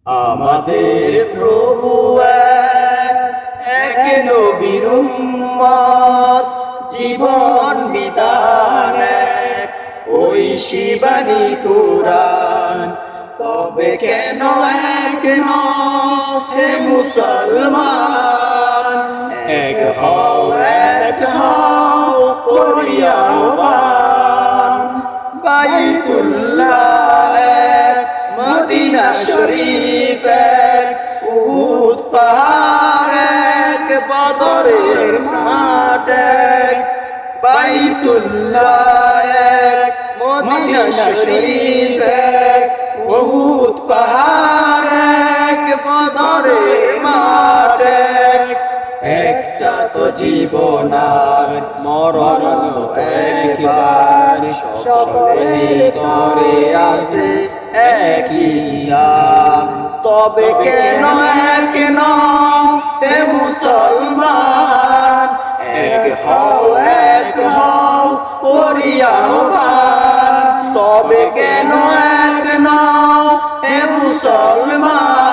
আমাদের প্রভু এক নবীর উম্মত, জীবন বিধান এক, ওই শিবানী কুরআন। তবে কেন এক নও হে মুসলমান, এক হও করি আহ্বান। বাইতুল্লাহ এক, মদিনা শরীফ এক, উহুদ পাহাড় এক, বদরের মাঠ এক। বাইতুল্লাহ এক, মদিনা শরীফ এক, উহুদ পাহাড় এক, বদরের মাঠ এক। একটা তো জীবন আর মরণ একবার, সকলের তরে আছে একই ইসলাম। তবে কেন এক নও হে মুসলমান, এক হও করি আহ্বান। তবে কেন এক নও হে মুসলমান,